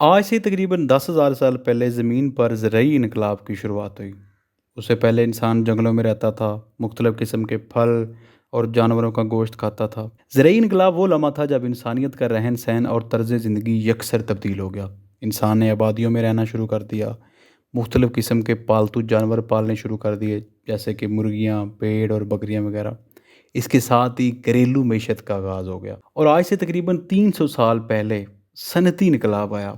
آج سے تقریباً 10,000 سال پہلے زمین پر زرعی انقلاب کی شروعات ہوئی۔ اس سے پہلے انسان جنگلوں میں رہتا تھا، مختلف قسم کے پھل اور جانوروں کا گوشت کھاتا تھا۔ زرعی انقلاب وہ لمحہ تھا جب انسانیت کا رہن سہن اور طرز زندگی یکسر تبدیل ہو گیا۔ انسان نے آبادیوں میں رہنا شروع کر دیا، مختلف قسم کے پالتو جانور پالنے شروع کر دیے، جیسے کہ مرغیاں، بھیڑ اور بکریاں وغیرہ۔ اس کے ساتھ ہی گھریلو معیشت کا آغاز ہو گیا، اور آج سے تقریباً 300 سال پہلے صنعتی انقلاب آیا،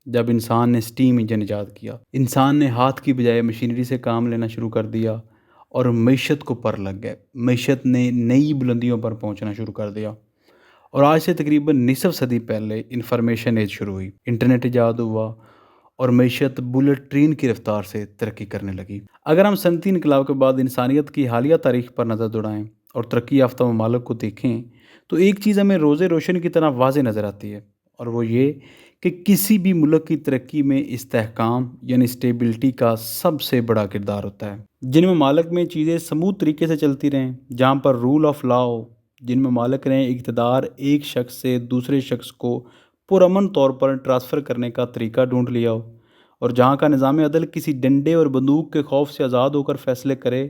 جب انسان نے سٹیم انجن ایجاد کیا۔ انسان نے ہاتھ کی بجائے مشینری سے کام لینا شروع کر دیا اور معیشت کو پر لگ گئے۔ معیشت نے نئی بلندیوں پر پہنچنا شروع کر دیا، اور آج سے تقریباً نصف صدی پہلے انفارمیشن ایج شروع ہوئی، انٹرنیٹ ایجاد ہوا اور معیشت بلٹ ٹرین کی رفتار سے ترقی کرنے لگی۔ اگر ہم صنعتی انقلاب کے بعد انسانیت کی حالیہ تاریخ پر نظر دوڑائیں اور ترقی یافتہ ممالک کو دیکھیں، تو ایک چیز ہمیں روز روشن کی طرح واضح نظر آتی ہے، اور وہ یہ کہ کسی بھی ملک کی ترقی میں استحکام یعنی اسٹیبلٹی کا سب سے بڑا کردار ہوتا ہے۔ جن ممالک میں چیزیں سموتھ طریقے سے چلتی رہیں، جہاں پر رول آف لا ہو، جن ممالک نے اقتدار ایک شخص سے دوسرے شخص کو پرامن طور پر ٹرانسفر کرنے کا طریقہ ڈھونڈ لیا ہو، اور جہاں کا نظام عدل کسی ڈنڈے اور بندوق کے خوف سے آزاد ہو کر فیصلے کرے،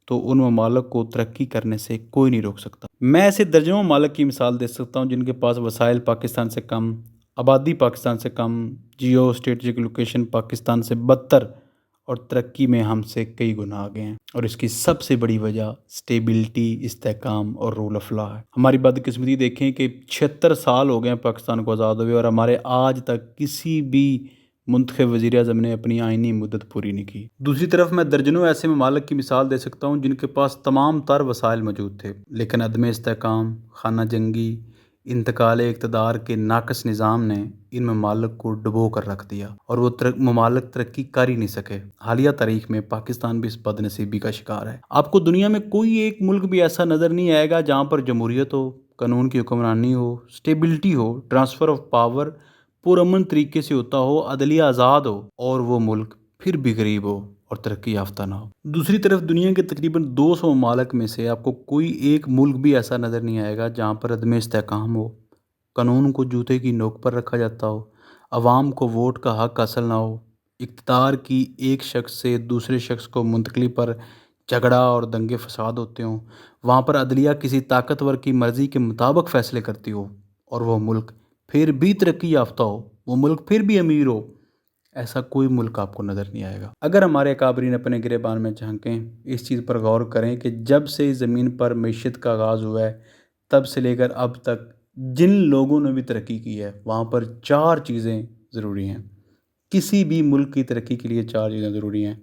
تو ان ممالک کو ترقی کرنے سے کوئی نہیں روک سکتا۔ میں ایسے درجنوں ممالک کی مثال دے سکتا ہوں جن کے پاس وسائل پاکستان سے کم، آبادی پاکستان سے کم، جیو اسٹریٹجک لوکیشن پاکستان سے بدتر، اور ترقی میں ہم سے کئی گنا آگے ہیں، اور اس کی سب سے بڑی وجہ اسٹیبلٹی، استحکام اور رول آف لا ہے۔ ہماری بدقسمتی دیکھیں کہ 76 سال ہو گئے ہیں پاکستان کو آزاد ہوئے، اور ہمارے آج تک کسی بھی منتخب وزیر اعظم نے اپنی آئینی مدت پوری نہیں کی۔ دوسری طرف میں درجنوں ایسے ممالک کی مثال دے سکتا ہوں جن کے پاس تمام تر وسائل موجود تھے، لیکن عدم استحکام، خانہ جنگی، انتقال اقتدار کے ناقص نظام نے ان ممالک کو ڈبو کر رکھ دیا، اور وہ ممالک ترقی کر ہی نہیں سکے۔ حالیہ تاریخ میں پاکستان بھی اس بد نصیبی کا شکار ہے۔ آپ کو دنیا میں کوئی ایک ملک بھی ایسا نظر نہیں آئے گا جہاں پر جمہوریت ہو، قانون کی حکمرانی ہو، اسٹیبلٹی ہو، ٹرانسفر آف پاور پرامن طریقے سے ہوتا ہو، عدلیہ آزاد ہو، اور وہ ملک پھر بھی غریب ہو اور ترقی یافتہ نہ ہو۔ دوسری طرف دنیا کے تقریباً 200 ممالک میں سے آپ کو کوئی ایک ملک بھی ایسا نظر نہیں آئے گا جہاں پر عدم استحکام ہو، قانون کو جوتے کی نوک پر رکھا جاتا ہو، عوام کو ووٹ کا حق حاصل نہ ہو، اقتدار کی ایک شخص سے دوسرے شخص کو منتقلی پر جھگڑا اور دنگے فساد ہوتے ہوں، وہاں پر عدلیہ کسی طاقتور کی مرضی کے مطابق فیصلے کرتی ہو، اور وہ ملک پھر بھی ترقی یافتہ ہو، وہ ملک پھر بھی امیر ہو۔ ایسا کوئی ملک آپ کو نظر نہیں آئے گا۔ اگر ہمارے اکابرین اپنے گریبان میں جھانکیں، اس چیز پر غور کریں کہ جب سے زمین پر معیشت کا آغاز ہوا ہے، تب سے لے کر اب تک جن لوگوں نے بھی ترقی کی ہے، وہاں پر 4 چیزیں ضروری ہیں۔ کسی بھی ملک کی ترقی کے لیے 4 چیزیں ضروری ہیں۔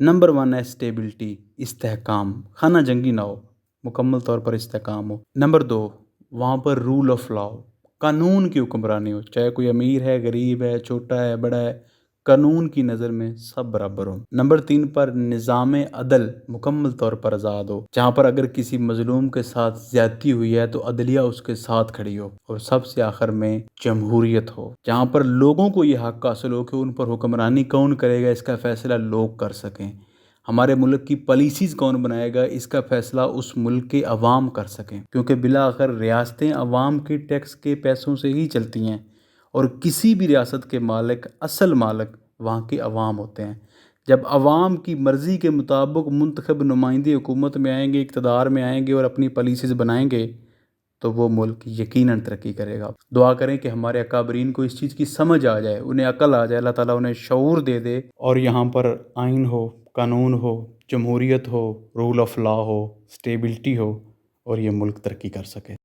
نمبر 1 ہے اسٹیبلٹی، استحکام، خانہ جنگی نہ ہو، مکمل طور پر استحکام ہو۔ نمبر 2، وہاں پر رول آف لا ہو، قانون کی حکمرانی ہو، چاہے کوئی امیر ہے، غریب ہے، چھوٹا ہے، بڑا ہے، قانون کی نظر میں سب برابر ہوں۔ نمبر 3 پر نظام عدل مکمل طور پر آزاد ہو، جہاں پر اگر کسی مظلوم کے ساتھ زیادتی ہوئی ہے تو عدلیہ اس کے ساتھ کھڑی ہو۔ اور سب سے آخر میں جمہوریت ہو، جہاں پر لوگوں کو یہ حق حاصل ہو کہ ان پر حکمرانی کون کرے گا، اس کا فیصلہ لوگ کر سکیں۔ ہمارے ملک کی پالیسیز کون بنائے گا، اس کا فیصلہ اس ملک کے عوام کر سکیں، کیونکہ بالآخر ریاستیں عوام کے ٹیکس کے پیسوں سے ہی چلتی ہیں، اور کسی بھی ریاست کے مالک، اصل مالک وہاں کے عوام ہوتے ہیں۔ جب عوام کی مرضی کے مطابق منتخب نمائندے حکومت میں آئیں گے، اقتدار میں آئیں گے اور اپنی پالیسیز بنائیں گے، تو وہ ملک یقیناً ترقی کرے گا۔ دعا کریں کہ ہمارے اکابرین کو اس چیز کی سمجھ آ جائے، انہیں عقل آ جائے، اللہ تعالیٰ انہیں شعور دے دے، اور یہاں پر آئین ہو، قانون ہو، جمہوریت ہو، رول آف لا ہو، اسٹیبلٹی ہو، اور یہ ملک ترقی کر سکے۔